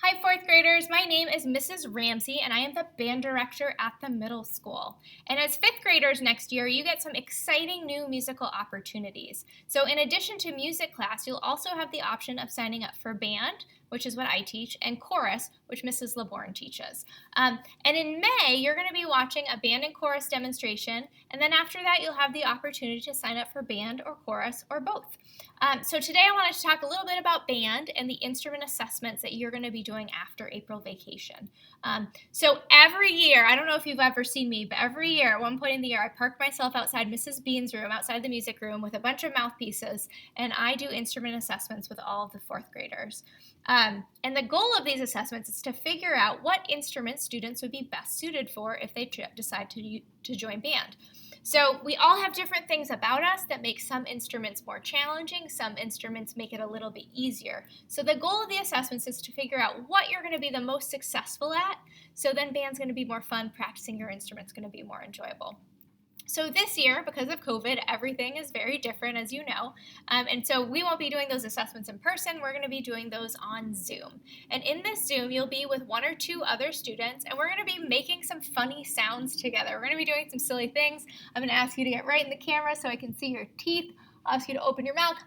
Hi, fourth graders. My name is Mrs. Ramsey, and I am the band director at the middle school. And as fifth graders next year, you get some exciting new musical opportunities. So, in addition to music class, you'll also have the option of signing up for band, which is what I teach, and chorus, which Mrs. LeBourne teaches. And in May, you're going to be watching a band and chorus demonstration, and then after that, you'll have the opportunity to sign up for band or chorus or both. So today I wanted to talk a little bit about band and the instrument assessments that you're going to be doing after April vacation. So every year, I don't know if you've ever seen me, but every year at one point in the year, I park myself outside Mrs. Bean's room, outside the music room with a bunch of mouthpieces, and I do instrument assessments with all of the fourth graders. And the goal of these assessments is to figure out what instruments students would be best suited for if they decide to join band. So we all have different things about us that make some instruments more challenging, some instruments make it a little bit easier. So the goal of the assessments is to figure out what you're going to be the most successful at, so then band's going to be more fun, practicing your instrument's going to be more enjoyable. So this year, because of COVID, everything is very different, as you know, and so we won't be doing those assessments in person. We're going to be doing those on Zoom. And in this Zoom, you'll be with one or two other students, and we're going to be making some funny sounds together. We're going to be doing some silly things. I'm going to ask you to get right in the camera so I can see your teeth. I'll ask you to open your mouth.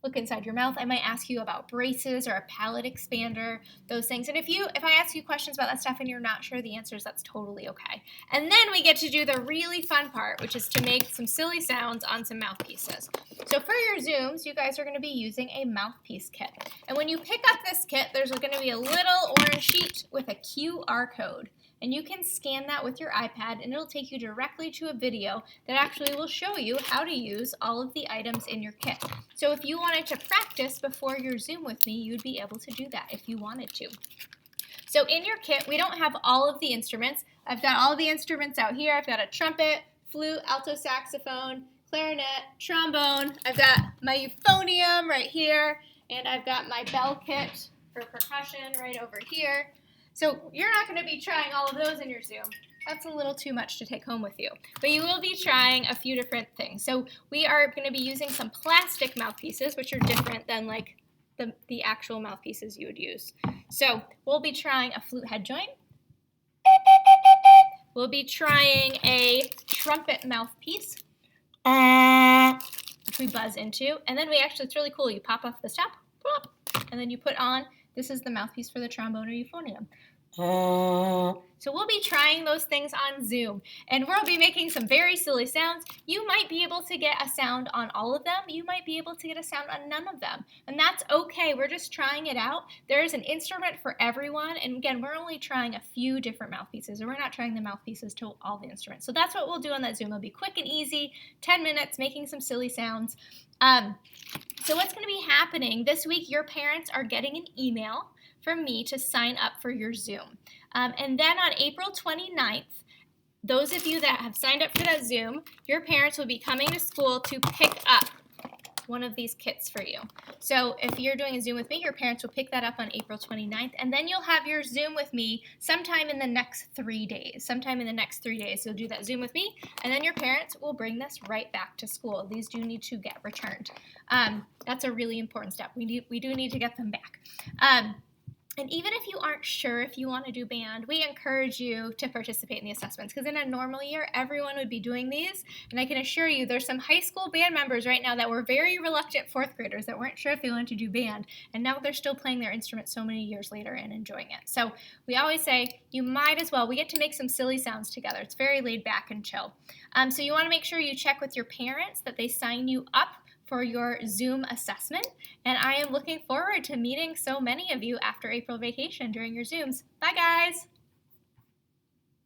Look inside your mouth. I might ask you about braces or a palate expander, those things. And if I ask you questions about that stuff and you're not sure the answers, that's totally okay. And then we get to do the really fun part, which is to make some silly sounds on some mouthpieces. So for your Zooms, you guys are going to be using a mouthpiece kit. And when you pick up this kit, there's going to be a little orange sheet with a QR code. And you can scan that with your iPad, and it'll take you directly to a video that actually will show you how to use all of the items in your kit. So if you wanted to practice before your Zoom with me, you'd be able to do that if you wanted to. So in your kit, we don't have all of the instruments. I've got all the instruments out here. I've got a trumpet, flute, alto saxophone, clarinet, trombone. I've got my euphonium right here, and I've got my bell kit for percussion right over here. So you're not going to be trying all of those in your Zoom. That's a little too much to take home with you. But you will be trying a few different things. So we are going to be using some plastic mouthpieces, which are different than like the actual mouthpieces you would use. So we'll be trying a flute head joint. We'll be trying a trumpet mouthpiece, which we buzz into. And then it's really cool. You pop off the top, and then you put on, this is the mouthpiece for the trombone or euphonium. So we'll be trying those things on Zoom, and we'll be making some very silly sounds. You might be able to get a sound on all of them. You might be able to get a sound on none of them, and that's okay. We're just trying it out. There is an instrument for everyone, and again, we're only trying a few different mouthpieces, and we're not trying the mouthpieces to all the instruments. So that's what we'll do on that Zoom. It'll be quick and easy, 10 minutes, making some silly sounds. So what's going to be happening this week, your parents are getting an email from me to sign up for your Zoom. And then on April 29th, those of you that have signed up for that Zoom, your parents will be coming to school to pick up one of these kits for you. So if you're doing a Zoom with me, your parents will pick that up on April 29th, and then you'll have your Zoom with me sometime in the next 3 days. Sometime in the next 3 days, you'll do that Zoom with me, and then your parents will bring this right back to school. These do need to get returned. That's a really important step. We do need to get them back. And even if you aren't sure if you want to do band, we encourage you to participate in the assessments, because in a normal year, everyone would be doing these. And I can assure you there's some high school band members right now that were very reluctant fourth graders that weren't sure if they wanted to do band. And now they're still playing their instrument so many years later and enjoying it. So we always say you might as well. We get to make some silly sounds together. It's very laid back and chill. So you want to make sure you check with your parents that they sign you up for your Zoom assessment, and I am looking forward to meeting so many of you after April vacation during your Zooms. Bye, guys!